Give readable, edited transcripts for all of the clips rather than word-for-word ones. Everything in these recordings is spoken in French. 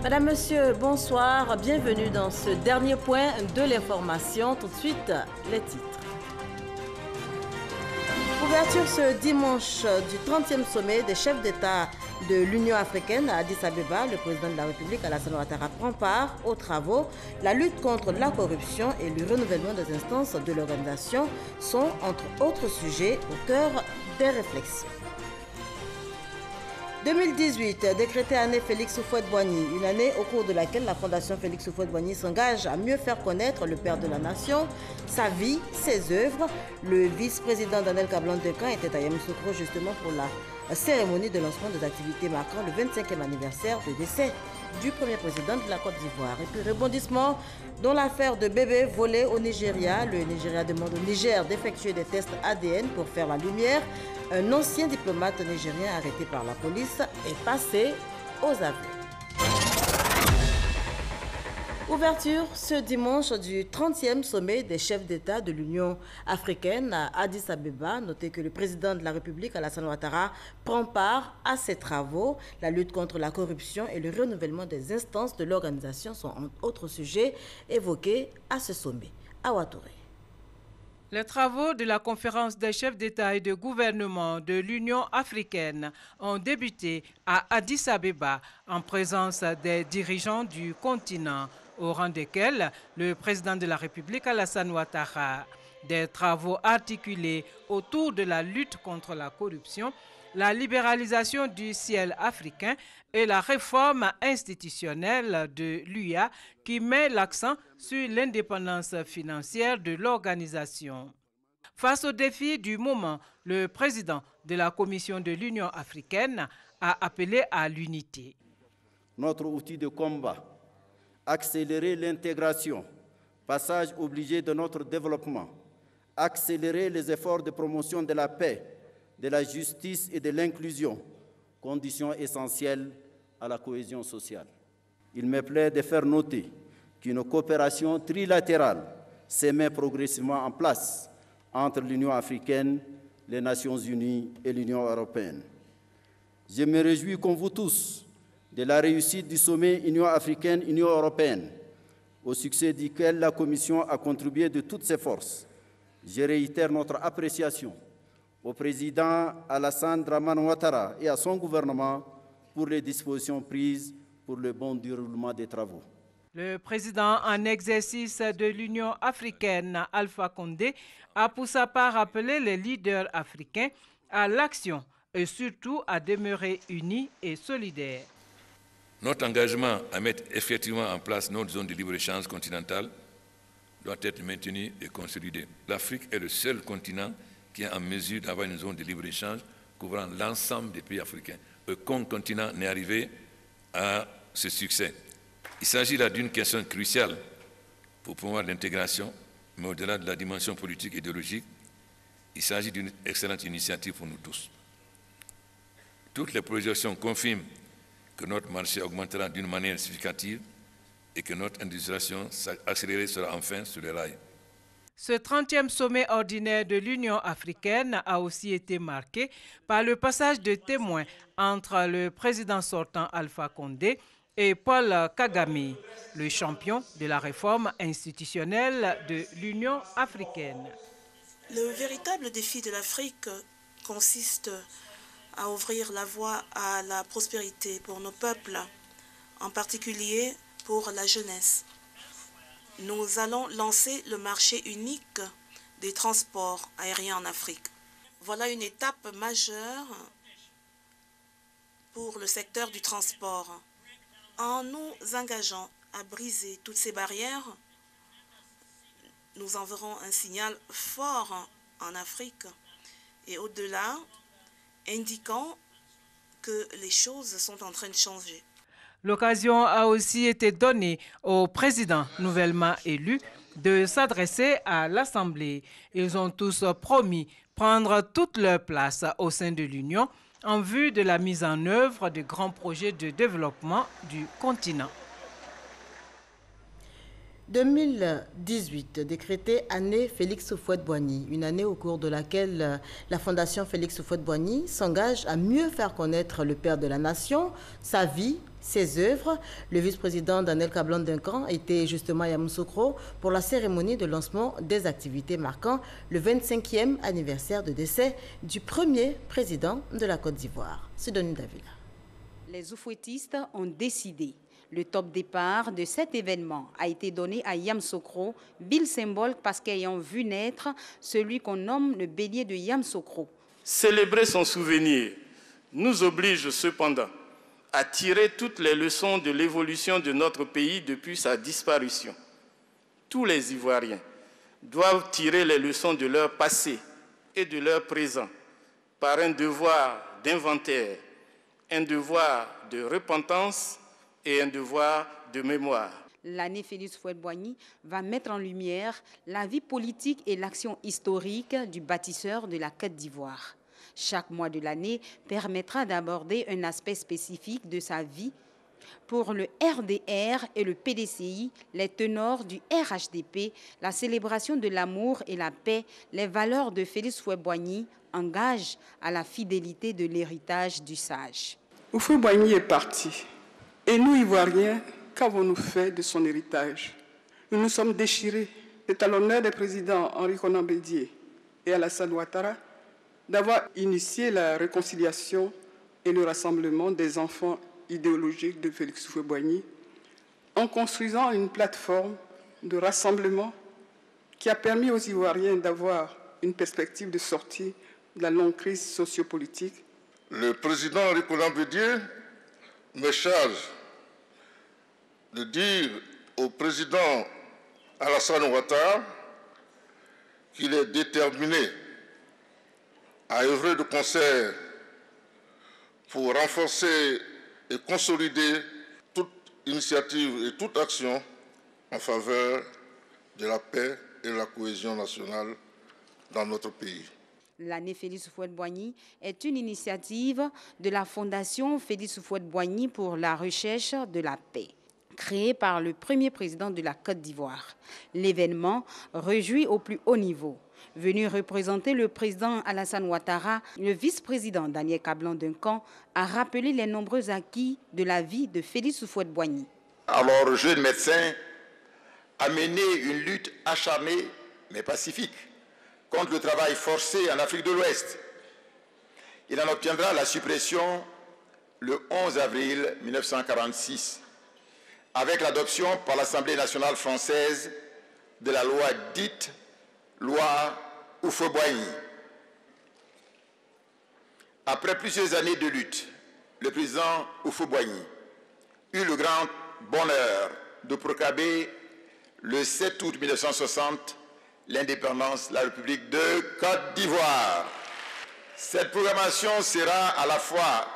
Madame, Monsieur, bonsoir. Bienvenue dans ce dernier point de l'information. Tout de suite, les titres. Ouverture ce dimanche du 30e sommet des chefs d'État de l'Union africaine à Addis Abeba. Le président de la République, Alassane Ouattara, prend part aux travaux. La lutte contre la corruption et le renouvellement des instances de l'organisation sont, entre autres sujets, au cœur des réflexions. 2018, décrétée année Félix Houphouët-Boigny, une année au cours de laquelle la Fondation Félix Houphouët-Boigny s'engage à mieux faire connaître le père de la nation, sa vie, ses œuvres. Le vice-président Daniel Kablan-Decan était à Yamoussoukro justement pour la cérémonie de lancement des activités marquant le 25e anniversaire de décès du premier président de la Côte d'Ivoire. Et puis rebondissement dans l'affaire de bébés volés au Nigeria. Le Nigeria demande au Niger d'effectuer des tests ADN pour faire la lumière. Un ancien diplomate nigérien arrêté par la police est passé aux aveux. Ouverture ce dimanche du 30e sommet des chefs d'État de l'Union africaine à Addis Abeba. Notez que le président de la République, Alassane Ouattara, prend part à ces travaux. La lutte contre la corruption et le renouvellement des instances de l'organisation sont entre autres sujets évoqués à ce sommet. À Ouattouré. Les travaux de la conférence des chefs d'État et de gouvernement de l'Union africaine ont débuté à Addis Abeba en présence des dirigeants du continent, au rang desquels le président de la République, Alassane Ouattara. Des travaux articulés autour de la lutte contre la corruption, la libéralisation du ciel africain et la réforme institutionnelle de l'UA qui met l'accent sur l'indépendance financière de l'organisation. Face aux défis du moment, le président de la Commission de l'Union africaine a appelé à l'unité. Notre outil de combat, accélérer l'intégration, passage obligé de notre développement, accélérer les efforts de promotion de la paix, de la justice et de l'inclusion, conditions essentielles à la cohésion sociale. Il me plaît de faire noter qu'une coopération trilatérale se met progressivement en place entre l'Union africaine, les Nations unies et l'Union européenne. Je me réjouis comme vous tous de la réussite du sommet Union africaine-Union européenne, au succès duquel la Commission a contribué de toutes ses forces. Je réitère notre appréciation au président Alassane Dramane Ouattara et à son gouvernement pour les dispositions prises pour le bon déroulement des travaux. Le président en exercice de l'Union africaine, Alpha Condé, a pour sa part appelé les leaders africains à l'action et surtout à demeurer unis et solidaires. Notre engagement à mettre effectivement en place notre zone de libre-échange continentale doit être maintenu et consolidé. L'Afrique est le seul continent qui est en mesure d'avoir une zone de libre-échange couvrant l'ensemble des pays africains. Aucun continent n'est arrivé à ce succès. Il s'agit là d'une question cruciale pour promouvoir l'intégration, mais au-delà de la dimension politique et idéologique, il s'agit d'une excellente initiative pour nous tous. Toutes les projections confirment que notre marché augmentera d'une manière significative et que notre industrialisation accélérée sera enfin sur les rails. Ce 30e sommet ordinaire de l'Union africaine a aussi été marqué par le passage de témoins entre le président sortant Alpha Condé et Paul Kagame, le champion de la réforme institutionnelle de l'Union africaine. Le véritable défi de l'Afrique consiste à ouvrir la voie à la prospérité pour nos peuples, en particulier pour la jeunesse. Nous allons lancer le marché unique des transports aériens en Afrique. Voilà une étape majeure pour le secteur du transport. En nous engageant à briser toutes ces barrières, nous enverrons un signal fort en Afrique et au-delà, indiquant que les choses sont en train de changer. L'occasion a aussi été donnée au président nouvellement élu de s'adresser à l'Assemblée. Ils ont tous promis prendre toute leur place au sein de l'Union en vue de la mise en œuvre de grands projets de développement du continent. 2018, décrétée année Félix Houphouët-Boigny, une année au cours de laquelle la Fondation Félix Houphouët-Boigny s'engage à mieux faire connaître le père de la nation, sa vie, ses œuvres. Le vice-président Daniel Kablan-Duncan était justement à Yamoussoukro pour la cérémonie de lancement des activités marquant le 25e anniversaire de décès du premier président de la Côte d'Ivoire, Sidonie Davila. Les oufouettistes ont décidé. Le top départ de cet événement a été donné à Yamoussoukro, ville symbole parce qu'ayant vu naître celui qu'on nomme le bélier de Yamoussoukro. Célébrer son souvenir nous oblige cependant à tirer toutes les leçons de l'évolution de notre pays depuis sa disparition. Tous les Ivoiriens doivent tirer les leçons de leur passé et de leur présent par un devoir d'inventaire, un devoir de repentance et un devoir de mémoire. L'année Félix Houphouët-Boigny va mettre en lumière la vie politique et l'action historique du bâtisseur de la Côte d'Ivoire. Chaque mois de l'année permettra d'aborder un aspect spécifique de sa vie. Pour le RDR et le PDCI, les tenors du RHDP, la célébration de l'amour et la paix, les valeurs de Félix Houphouët-Boigny engagent à la fidélité de l'héritage du sage. Houphouët-Boigny est parti. Et nous, Ivoiriens, qu'avons-nous fait de son héritage? Nous nous sommes déchirés. C'est à l'honneur des présidents Henri Konan Bédié et Alassane Ouattara d'avoir initié la réconciliation et le rassemblement des enfants idéologiques de Félix Houphouët-Boigny en construisant une plateforme de rassemblement qui a permis aux Ivoiriens d'avoir une perspective de sortie de la longue crise sociopolitique. Le président Henri Konan Bédié me charge de dire au président Alassane Ouattara qu'il est déterminé à œuvrer de concert pour renforcer et consolider toute initiative et toute action en faveur de la paix et de la cohésion nationale dans notre pays. L'année Félix Houphouët-Boigny est une initiative de la Fondation Félix Houphouët-Boigny pour la recherche de la paix, créée par le premier président de la Côte d'Ivoire. L'événement réjouit au plus haut niveau. Venu représenter le président Alassane Ouattara, le vice-président Daniel Kablan-Duncan a rappelé les nombreux acquis de la vie de Félix Houphouët-Boigny. Alors, jeune médecin, a mené une lutte acharnée mais pacifique contre le travail forcé en Afrique de l'Ouest. Il en obtiendra la suppression le 11 avril 1946, avec l'adoption par l'Assemblée nationale française de la loi dite loi Houphouët-Boigny. Après plusieurs années de lutte, le président Houphouët-Boigny eut le grand bonheur de proclamer le 7 août 1960 l'indépendance de la République de Côte d'Ivoire. Cette proclamation sera à la fois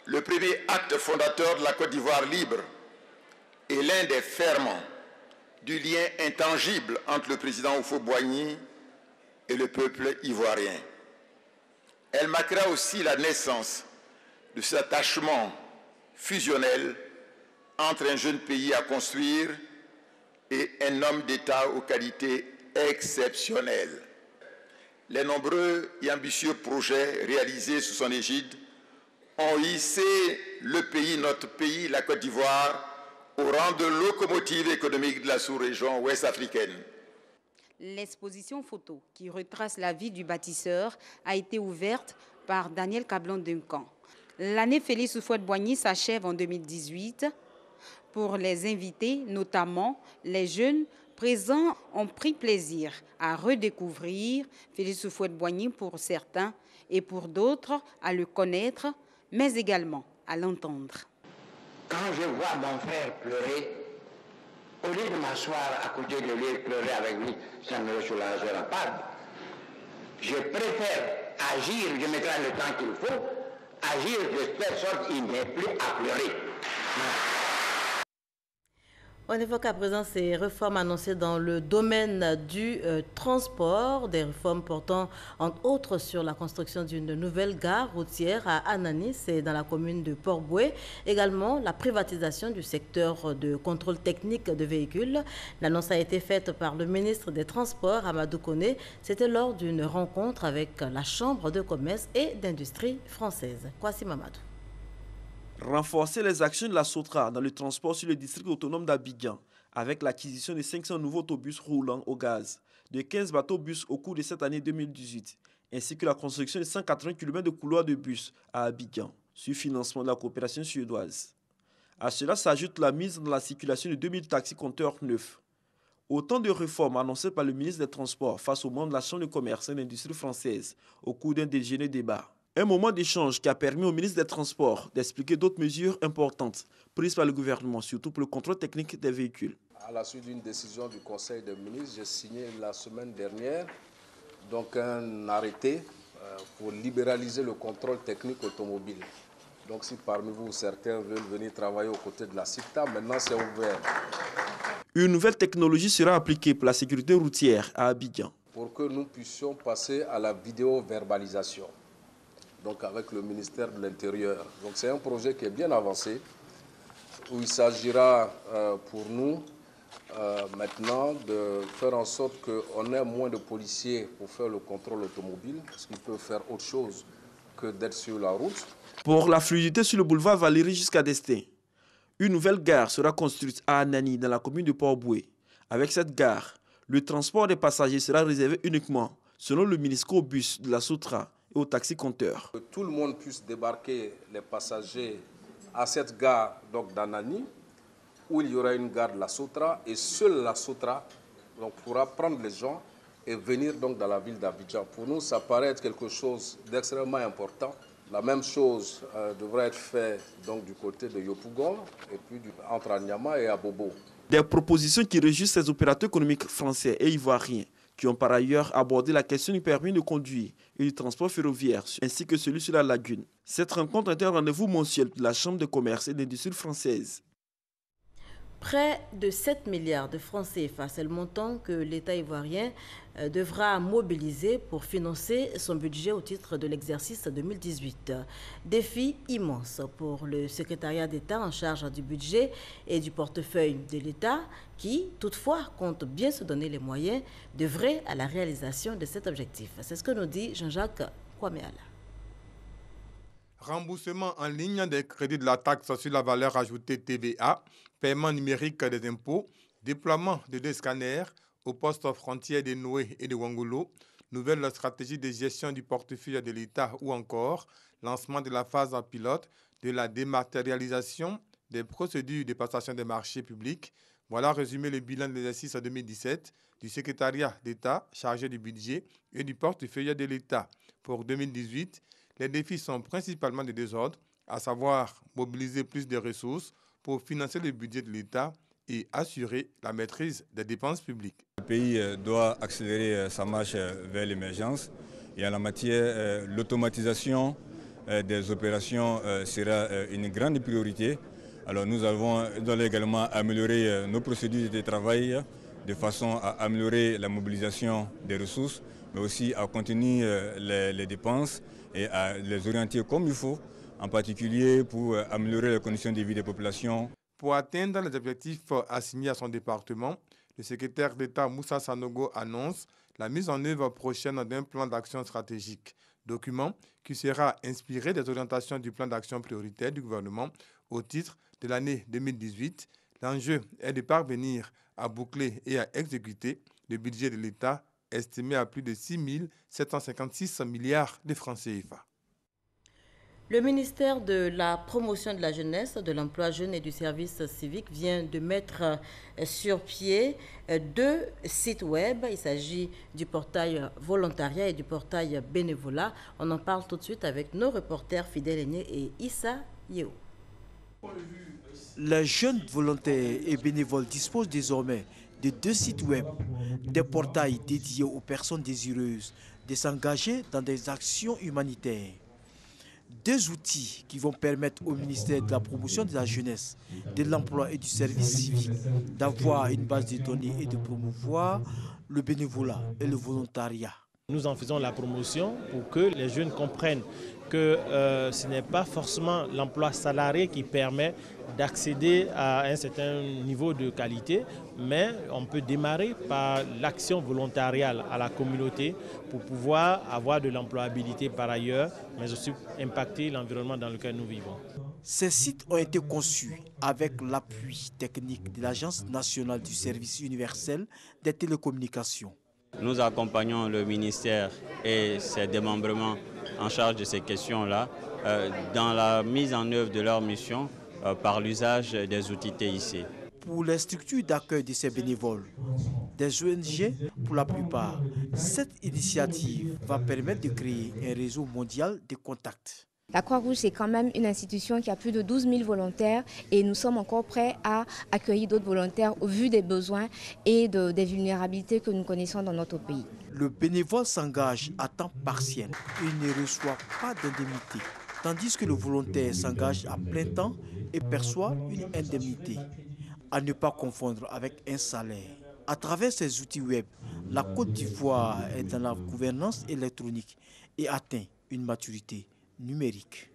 le premier acte fondateur de la Côte d'Ivoire libre et l'un des ferments du lien intangible entre le président Houphouët-Boigny et le peuple ivoirien. Elle marquera aussi la naissance de cet attachement fusionnel entre un jeune pays à construire et un homme d'État aux qualités exceptionnelles. Les nombreux et ambitieux projets réalisés sous son égide ont hissé le pays, notre pays, la Côte d'Ivoire, au rang de locomotive économique de la sous-région ouest-africaine. L'exposition photo qui retrace la vie du bâtisseur a été ouverte par Daniel Kablan-Duncan. L'année Félix Houphouët-Boigny s'achève en 2018. Pour les invités, notamment les jeunes présents, ont pris plaisir à redécouvrir Félix Houphouët-Boigny pour certains et pour d'autres à le connaître, mais également à l'entendre. Quand je vois mon frère pleurer, au lieu de m'asseoir à côté de lui et pleurer avec lui, ça me soulagera pas. Je préfère agir, je mettrai le temps qu'il faut, agir de telle sorte qu'il n'ait plus à pleurer. On évoque à présent ces réformes annoncées dans le domaine du transport, des réformes portant entre autres sur la construction d'une nouvelle gare routière à Ananis et dans la commune de Port-Boué, également la privatisation du secteur de contrôle technique de véhicules. L'annonce a été faite par le ministre des Transports, Amadou Koné. C'était lors d'une rencontre avec la Chambre de commerce et d'industrie française. Kwasi Mamadou. Renforcer les actions de la SOTRA dans le transport sur le district autonome d'Abidjan avec l'acquisition de 500 nouveaux autobus roulants au gaz, de 15 bateaux-bus au cours de cette année 2018, ainsi que la construction de 180 km de couloirs de bus à Abidjan, sur financement de la coopération suédoise. À cela s'ajoute la mise dans la circulation de 2000 taxis-compteurs neufs. Autant de réformes annoncées par le ministre des Transports face aux membres de la Chambre de commerce et d'industrie française au cours d'un déjeuner débat. Un moment d'échange qui a permis au ministre des Transports d'expliquer d'autres mesures importantes prises par le gouvernement, surtout pour le contrôle technique des véhicules. À la suite d'une décision du Conseil des ministres, j'ai signé la semaine dernière donc un arrêté pour libéraliser le contrôle technique automobile. Donc si parmi vous certains veulent venir travailler aux côtés de la CIPTA, maintenant c'est ouvert. Une nouvelle technologie sera appliquée pour la sécurité routière à Abidjan. Pour que nous puissions passer à la vidéo-verbalisation. Donc avec le ministère de l'Intérieur. Donc c'est un projet qui est bien avancé, où il s'agira pour nous maintenant de faire en sorte qu'on ait moins de policiers pour faire le contrôle automobile, parce qu'ils peuvent faire autre chose que d'être sur la route. Pour la fluidité sur le boulevard Valéry jusqu'à Destin, une nouvelle gare sera construite à Anani, dans la commune de Port-Boué. Avec cette gare, le transport des passagers sera réservé uniquement, selon le ministre au bus de la SOTRA, au taxi-compteur. Que tout le monde puisse débarquer les passagers à cette gare d'Anani, où il y aura une gare de la SOTRA, et seule la SOTRA donc, pourra prendre les gens et venir donc, dans la ville d'Abidjan. Pour nous, ça paraît être quelque chose d'extrêmement important. La même chose devrait être faite du côté de Yopougon, et puis entre Anyama et Abobo. Des propositions qui réjouissent ces opérateurs économiques français et ivoiriens, qui ont par ailleurs abordé la question du permis de conduire et du transport ferroviaire, ainsi que celui sur la lagune. Cette rencontre est un rendez-vous mensuel de la Chambre de commerce et d'industrie française. Près de 7 milliards de francs CFA, c'est le montant que l'État ivoirien devra mobiliser pour financer son budget au titre de l'exercice 2018. Défi immense pour le secrétariat d'État en charge du budget et du portefeuille de l'État qui, toutefois, compte bien se donner les moyens d'œuvrer à la réalisation de cet objectif. C'est ce que nous dit Jean-Jacques Kwameala. Remboursement en ligne des crédits de la taxe sur la valeur ajoutée TVA, paiement numérique des impôts, déploiement de 2 scanners aux postes frontières de Noé et de Wangolo, nouvelle stratégie de gestion du portefeuille de l'État ou encore lancement de la phase pilote de la dématérialisation des procédures de passation des marchés publics. Voilà résumé le bilan de l'exercice 2017 du secrétariat d'État chargé du budget et du portefeuille de l'État. Pour 2018, les défis sont principalement de 2 ordres, à savoir mobiliser plus de ressources pour financer le budget de l'État et assurer la maîtrise des dépenses publiques. Le pays doit accélérer sa marche vers l'émergence et en la matière, l'automatisation des opérations sera une grande priorité. Alors nous allons également améliorer nos procédures de travail de façon à améliorer la mobilisation des ressources, mais aussi à contenir les dépenses et à les orienter comme il faut, en particulier pour améliorer les conditions de vie des populations. Pour atteindre les objectifs assignés à son département, le secrétaire d'État Moussa Sanogo annonce la mise en œuvre prochaine d'un plan d'action stratégique, document qui sera inspiré des orientations du plan d'action prioritaire du gouvernement au titre de l'année 2018. L'enjeu est de parvenir à boucler et à exécuter le budget de l'État estimé à plus de 6 756 milliards de francs CFA. Le ministère de la Promotion de la Jeunesse, de l'Emploi jeune et du Service civique vient de mettre sur pied 2 sites web. Il s'agit du portail Volontariat et du portail Bénévolat. On en parle tout de suite avec nos reporters Fidèle Aigné et Issa Yeo. Les jeunes volontaires et bénévoles disposent désormais de 2 sites web, des portails dédiés aux personnes désireuses de s'engager dans des actions humanitaires. 2 outils qui vont permettre au ministère de la promotion de la jeunesse, de l'emploi et du service civique d'avoir une base de données et de promouvoir le bénévolat et le volontariat. Nous en faisons la promotion pour que les jeunes comprennent que ce n'est pas forcément l'emploi salarié qui permet d'accéder à un certain niveau de qualité, mais on peut démarrer par l'action volontariale à la communauté pour pouvoir avoir de l'employabilité par ailleurs, mais aussi impacter l'environnement dans lequel nous vivons. Ces sites ont été conçus avec l'appui technique de l'Agence nationale du service universel des télécommunications. Nous accompagnons le ministère et ses démembrements en charge de ces questions-là dans la mise en œuvre de leur mission par l'usage des outils TIC. Pour les structures d'accueil de ces bénévoles, des ONG pour la plupart, cette initiative va permettre de créer un réseau mondial de contacts. La Croix-Rouge, c'est quand même une institution qui a plus de 12 000 volontaires et nous sommes encore prêts à accueillir d'autres volontaires au vu des besoins et des vulnérabilités que nous connaissons dans notre pays. Le bénévole s'engage à temps partiel. Il ne reçoit pas d'indemnité, tandis que le volontaire s'engage à plein temps et perçoit une indemnité. À ne pas confondre avec un salaire. À travers ces outils web, la Côte d'Ivoire est dans la gouvernance électronique et atteint une maturité numérique.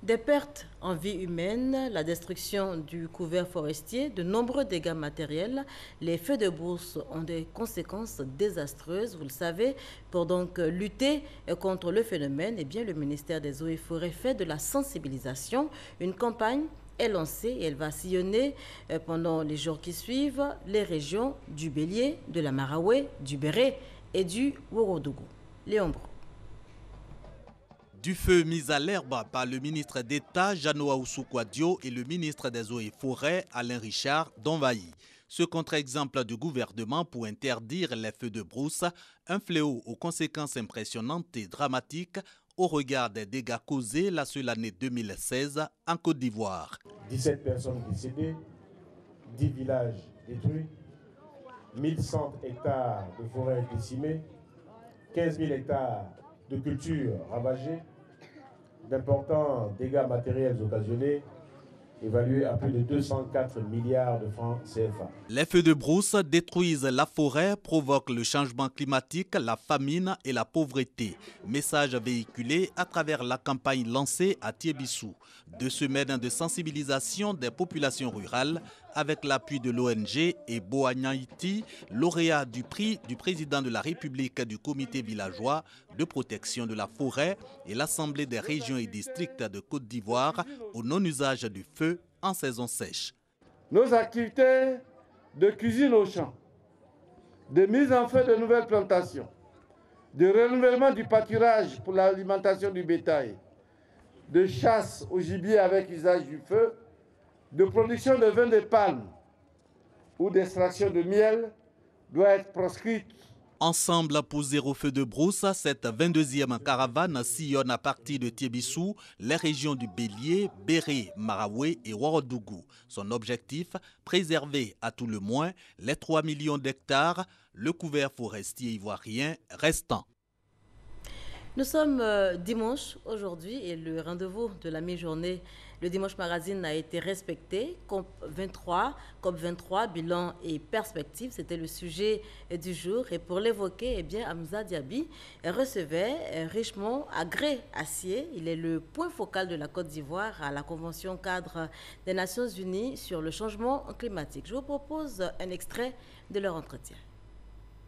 Des pertes en vie humaine, la destruction du couvert forestier, de nombreux dégâts matériels, les feux de brousse ont des conséquences désastreuses. Vous le savez, pour donc lutter contre le phénomène, eh bien, le ministère des Eaux et Forêts fait de la sensibilisation. Une campagne est lancée et elle va sillonner pendant les jours qui suivent les régions du Bélier, de la Maraoué, du Béré et du Ouorodougou. Léon Bro. Du feu mis à l'herbe par le ministre d'État Jeannot Ahoussou-Kouadio et le ministre des Eaux et Forêts Alain Richard d'Envahi. Ce contre-exemple du gouvernement pour interdire les feux de brousse, un fléau aux conséquences impressionnantes et dramatiques au regard des dégâts causés la seule année 2016 en Côte d'Ivoire. 17 personnes décédées, 10 villages détruits, 1100 hectares de forêts décimées, 15 000 hectares de cultures ravagées, d'importants dégâts matériels occasionnés, évalués à plus de 204 milliards de francs CFA. Les feux de brousse détruisent la forêt, provoquent le changement climatique, la famine et la pauvreté. Message véhiculé à travers la campagne lancée à Tiébissou. 2 semaines de sensibilisation des populations rurales avec l'appui de l'ONG et Boagnaïti, lauréat du prix du président de la République du comité villageois de protection de la forêt et l'Assemblée des régions et districts de Côte d'Ivoire au non-usage du feu en saison sèche. Nos activités de cuisine au champ, de mise en feu de nouvelles plantations, de renouvellement du pâturage pour l'alimentation du bétail, de chasse au gibier avec usage du feu, de production de vin de palme ou d'extraction de miel doit être proscrite. Ensemble pour zéro feu de brousse, cette 22e caravane sillonne à partir de Tiébissou les régions du Bélier, Béré, Maraoué et Ouorodougou. Son objectif, préserver à tout le moins les 3 millions d'hectares, le couvert forestier ivoirien restant. Nous sommes dimanche aujourd'hui et le rendez-vous de la mi-journée, le Dimanche Magazine a été respecté. COP23, bilan et perspective, c'était le sujet du jour. Et pour l'évoquer, eh bien, Hamza Diaby recevait Richemont Agré Acier. Il est le point focal de la Côte d'Ivoire à la Convention cadre des Nations Unies sur le changement climatique. Je vous propose un extrait de leur entretien.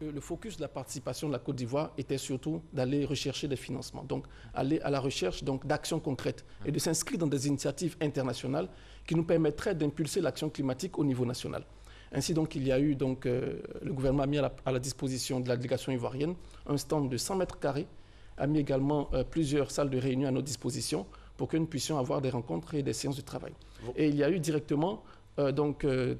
Le focus de la participation de la Côte d'Ivoire était surtout d'aller rechercher des financements, donc aller à la recherche d'actions concrètes et de s'inscrire dans des initiatives internationales qui nous permettraient d'impulser l'action climatique au niveau national. Ainsi donc, il y a eu le gouvernement a mis à la disposition de la délégation ivoirienne un stand de 100 mètres carrés, a mis également plusieurs salles de réunion à notre disposition pour que nous puissions avoir des rencontres et des séances de travail. Et il y a eu directement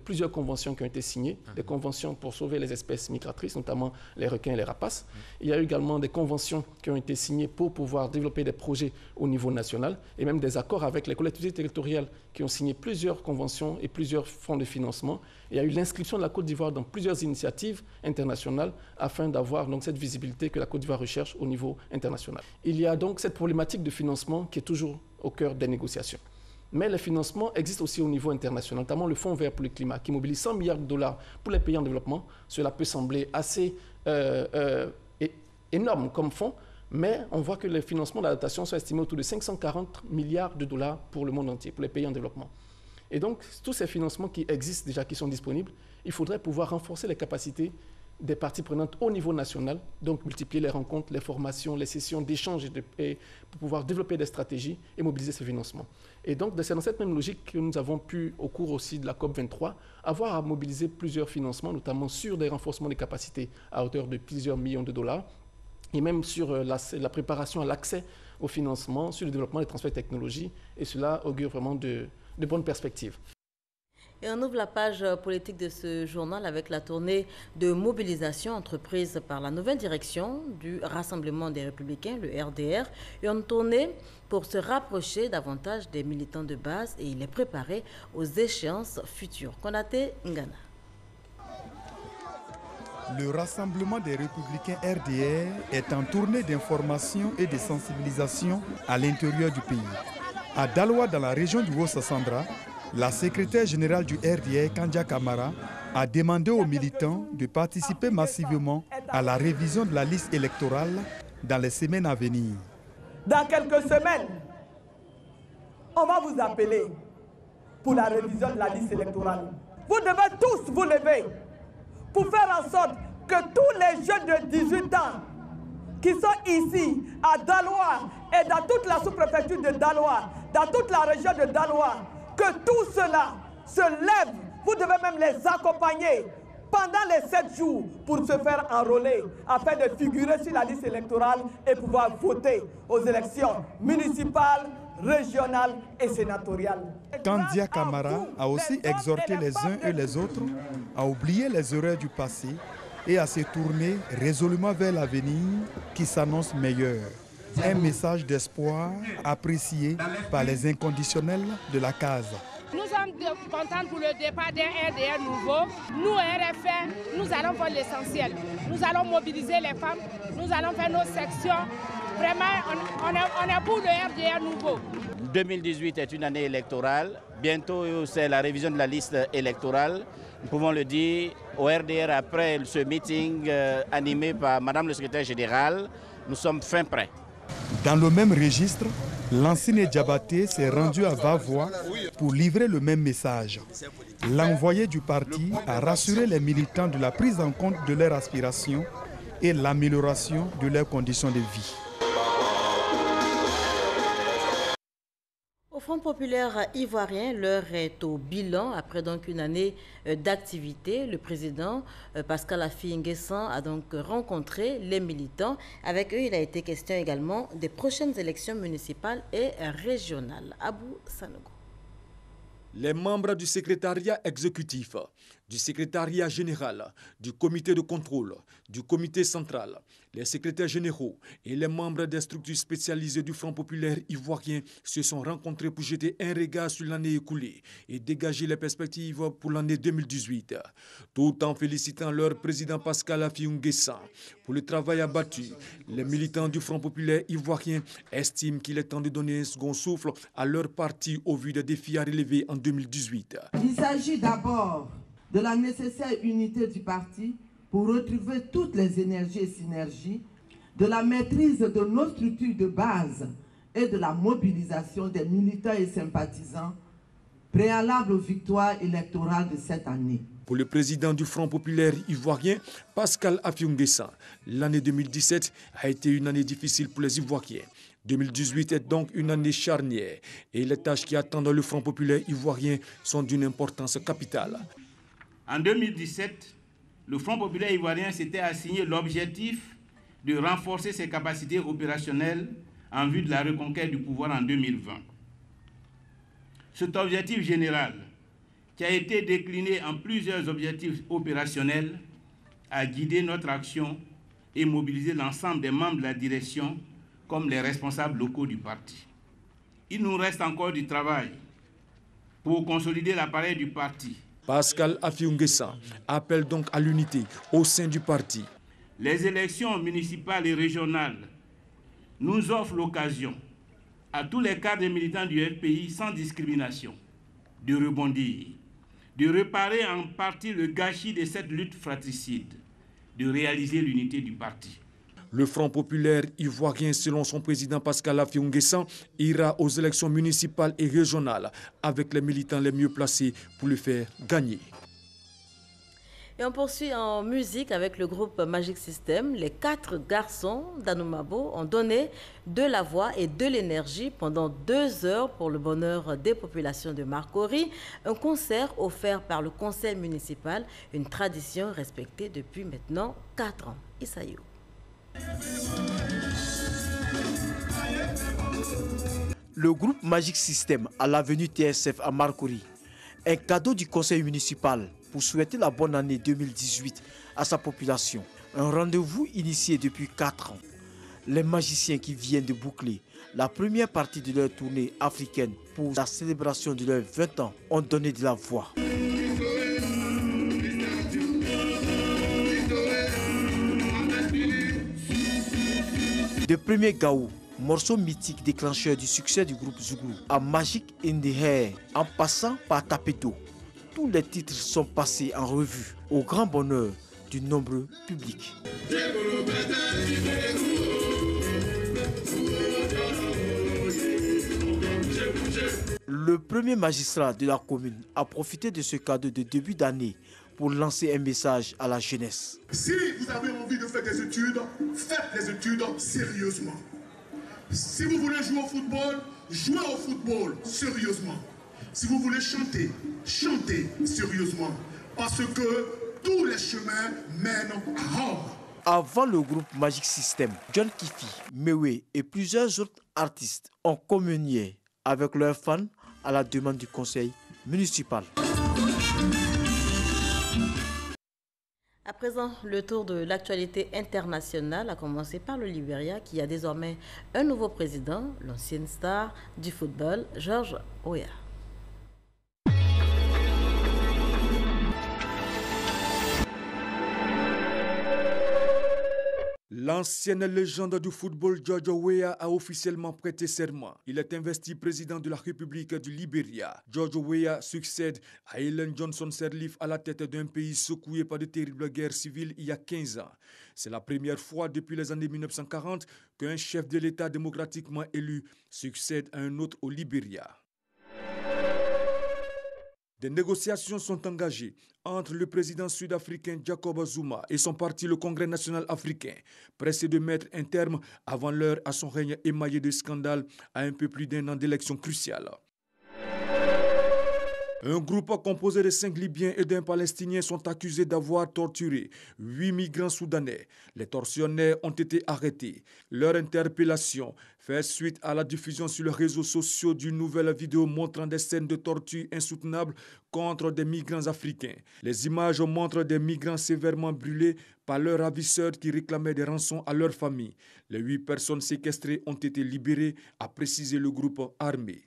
plusieurs conventions qui ont été signées, des conventions pour sauver les espèces migratrices, notamment les requins et les rapaces. Il y a eu également des conventions qui ont été signées pour pouvoir développer des projets au niveau national et même des accords avec les collectivités territoriales qui ont signé plusieurs conventions et plusieurs fonds de financement. Il y a eu l'inscription de la Côte d'Ivoire dans plusieurs initiatives internationales afin d'avoir donc cette visibilité que la Côte d'Ivoire recherche au niveau international. Il y a donc cette problématique de financement qui est toujours au cœur des négociations. Mais le financement existe aussi au niveau international, notamment le Fonds vert pour le climat, qui mobilise 100 milliards de dollars pour les pays en développement. Cela peut sembler assez énorme comme fonds, mais on voit que les financements d'adaptation sont estimés autour de 540 milliards de dollars pour le monde entier, pour les pays en développement. Et donc, tous ces financements qui existent déjà, qui sont disponibles, il faudrait pouvoir renforcer les capacités des parties prenantes au niveau national, donc multiplier les rencontres, les formations, les sessions d'échange pour pouvoir développer des stratégies et mobiliser ces financements. Et donc, c'est dans cette même logique que nous avons pu, au cours aussi de la COP23, avoir à mobiliser plusieurs financements, notamment sur des renforcements des capacités à hauteur de plusieurs millions de dollars, et même sur la préparation à l'accès au financement, sur le développement des transferts de technologies, et cela augure vraiment de bonnes perspectives. Et on ouvre la page politique de ce journal avec la tournée de mobilisation entreprise par la nouvelle direction du Rassemblement des Républicains, le RDR, et une tournée pour se rapprocher davantage des militants de base et il est préparé aux échéances futures. Konaté Ngana. Le Rassemblement des Républicains RDR est en tournée d'information et de sensibilisation à l'intérieur du pays. À Daloa, dans la région du Haut-Sassandra, la secrétaire générale du RDR, Kandia Kamara, a demandé aux militants de participer massivement à la révision de la liste électorale dans les semaines à venir. Dans quelques semaines, on va vous appeler pour la révision de la liste électorale. Vous devez tous vous lever pour faire en sorte que tous les jeunes de 18 ans qui sont ici, à Daloa et dans toute la sous-préfecture de Daloa, dans toute la région de Daloa, que tout cela se lève. Vous devez même les accompagner pendant les 7 jours pour se faire enrôler afin de figurer sur la liste électorale et pouvoir voter aux élections municipales, régionales et sénatoriales. Kandia Kamara a aussi exhorté les uns et les autres à oublier les erreurs du passé et à se tourner résolument vers l'avenir qui s'annonce meilleur. Un message d'espoir apprécié par les inconditionnels de la case. Nous sommes contents pour le départ d'un RDR nouveau. Nous, RFR, nous allons faire l'essentiel. Nous allons mobiliser les femmes, nous allons faire nos sections. Vraiment, on est pour le RDR nouveau. 2018 est une année électorale. Bientôt, c'est la révision de la liste électorale. Nous pouvons le dire au RDR après ce meeting animé par Madame le secrétaire général. Nous sommes fin prêts. Dans le même registre, Lansine Diabaté s'est rendu à Vavois pour livrer le même message. L'envoyé du parti a rassuré les militants de la prise en compte de leurs aspirations et l'amélioration de leurs conditions de vie. Au Front populaire ivoirien, l'heure est au bilan. Après donc une année d'activité, le président Pascal Affi N'Guessan a donc rencontré les militants. Avec eux, il a été question également des prochaines élections municipales et régionales. Abou Sanogo. Les membres du secrétariat exécutif, du secrétariat général, du comité de contrôle, du comité central, les secrétaires généraux et les membres des structures spécialisées du Front populaire ivoirien se sont rencontrés pour jeter un regard sur l'année écoulée et dégager les perspectives pour l'année 2018, tout en félicitant leur président Pascal Affi N'Guessan pour le travail abattu. Les militants du Front populaire ivoirien estiment qu'il est temps de donner un second souffle à leur parti au vu des défis à relever en 2018. Il s'agit d'abord de la nécessaire unité du parti pour retrouver toutes les énergies et synergies, de la maîtrise de nos structures de base et de la mobilisation des militants et sympathisants, préalable aux victoires électorales de cette année. Pour le président du Front populaire ivoirien, Pascal Affi N'Guessan, l'année 2017 a été une année difficile pour les Ivoiriens. 2018 est donc une année charnière et les tâches qui attendent le Front populaire ivoirien sont d'une importance capitale. En 2017, le Front populaire ivoirien s'était assigné l'objectif de renforcer ses capacités opérationnelles en vue de la reconquête du pouvoir en 2020. Cet objectif général qui a été décliné en plusieurs objectifs opérationnels, a guidé notre action et mobilisé l'ensemble des membres de la direction comme les responsables locaux du parti. Il nous reste encore du travail pour consolider l'appareil du parti. Pascal Affi-N'Guessan appelle donc à l'unité au sein du parti. Les élections municipales et régionales nous offrent l'occasion à tous les cadres et militants du FPI sans discrimination de rebondir, de réparer en partie le gâchis de cette lutte fratricide, de réaliser l'unité du parti. Le Front populaire ivoirien, selon son président Pascal Affi-N'Guessan, ira aux élections municipales et régionales avec les militants les mieux placés pour le faire gagner. Et on poursuit en musique avec le groupe Magic System. Les 4 garçons d'Anoumabo ont donné de la voix et de l'énergie pendant 2 heures pour le bonheur des populations de Marcory. Un concert offert par le conseil municipal, une tradition respectée depuis maintenant 4 ans. Isaïou. Le groupe Magic System à l'avenue TSF à Marcory, un cadeau du conseil municipal pour souhaiter la bonne année 2018 à sa population. Un rendez-vous initié depuis 4 ans. Les magiciens qui viennent de boucler la première partie de leur tournée africaine pour la célébration de leurs 20 ans ont donné de la voix. De premier Gaou, morceau mythique déclencheur du succès du groupe Zouglou, à Magic in the Hair, en passant par Tapeto. Tous les titres sont passés en revue, au grand bonheur du nombreux public. Le premier magistrat de la commune a profité de ce cadeau de début d'année pour lancer un message à la jeunesse. Si vous avez envie de faire des études, faites les études sérieusement. Si vous voulez jouer au football, jouez au football sérieusement. Si vous voulez chanter, chantez sérieusement. Parce que tous les chemins mènent à Rome. Avant le groupe Magic System, John Kifi, Mewe et plusieurs autres artistes ont communié avec leurs fans à la demande du conseil municipal. À présent, le tour de l'actualité internationale, a commencé par le Libéria qui a désormais un nouveau président, l'ancienne star du football, George Weah. L'ancienne légende du football George Weah a officiellement prêté serment. Il est investi président de la République du Libéria. George Weah succède à Ellen Johnson Sirleaf à la tête d'un pays secoué par de terribles guerres civiles il y a 15 ans. C'est la première fois depuis les années 1940 qu'un chef de l'État démocratiquement élu succède à un autre au Libéria. Des négociations sont engagées entre le président sud-africain Jacob Zuma et son parti, le Congrès national africain, pressé de mettre un terme avant l'heure à son règne émaillé de scandales à un peu plus d'1 an d'élections cruciales. Un groupe composé de 5 Libyens et d'un Palestinien sont accusés d'avoir torturé 8 migrants soudanais. Les tortionnaires ont été arrêtés. Leur interpellation fait suite à la diffusion sur les réseaux sociaux d'une nouvelle vidéo montrant des scènes de torture insoutenables contre des migrants africains. Les images montrent des migrants sévèrement brûlés par leurs ravisseurs qui réclamaient des rançons à leurs familles. Les 8 personnes séquestrées ont été libérées, a précisé le groupe armé.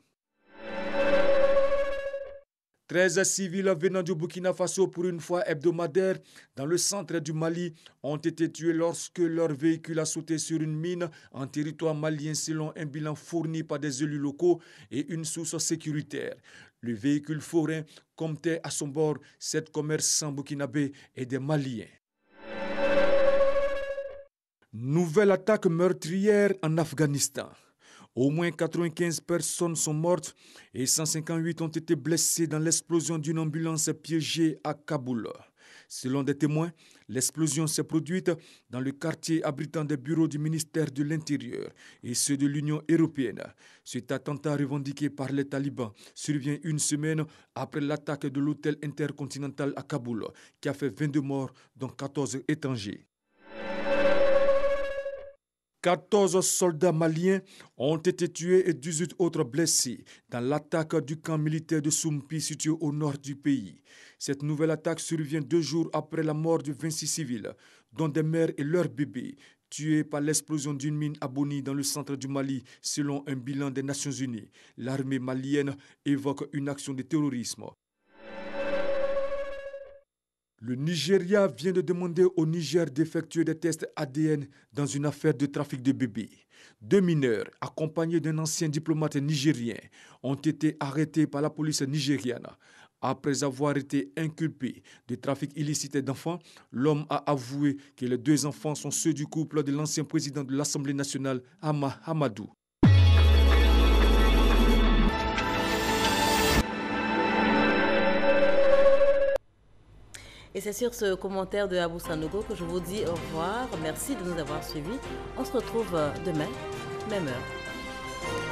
13 civils venant du Burkina Faso pour une fois hebdomadaire dans le centre du Mali ont été tués lorsque leur véhicule a sauté sur une mine en territoire malien selon un bilan fourni par des élus locaux et une source sécuritaire. Le véhicule forain comptait à son bord 7 commerçants burkinabés et des Maliens. Nouvelle attaque meurtrière en Afghanistan. Au moins 95 personnes sont mortes et 158 ont été blessées dans l'explosion d'une ambulance piégée à Kaboul. Selon des témoins, l'explosion s'est produite dans le quartier abritant des bureaux du ministère de l'Intérieur et ceux de l'Union européenne. Cet attentat revendiqué par les talibans survient une semaine après l'attaque de l'hôtel intercontinental à Kaboul qui a fait 22 morts dont 14 étrangers. 14 soldats maliens ont été tués et 18 autres blessés dans l'attaque du camp militaire de Soumpi situé au nord du pays. Cette nouvelle attaque survient 2 jours après la mort de 26 civils, dont des mères et leurs bébés, tués par l'explosion d'une mine à Boni dans le centre du Mali, selon un bilan des Nations Unies. L'armée malienne évoque une action de terrorisme. Le Nigeria vient de demander au Niger d'effectuer des tests ADN dans une affaire de trafic de bébés. 2 mineurs, accompagnés d'un ancien diplomate nigérien, ont été arrêtés par la police nigériane. Après avoir été inculpé de trafic illicite d'enfants, l'homme a avoué que les 2 enfants sont ceux du couple de l'ancien président de l'Assemblée nationale, Hama Hamadou. Et c'est sur ce commentaire de Abou Sanogo que je vous dis au revoir. Merci de nous avoir suivis. On se retrouve demain, même heure.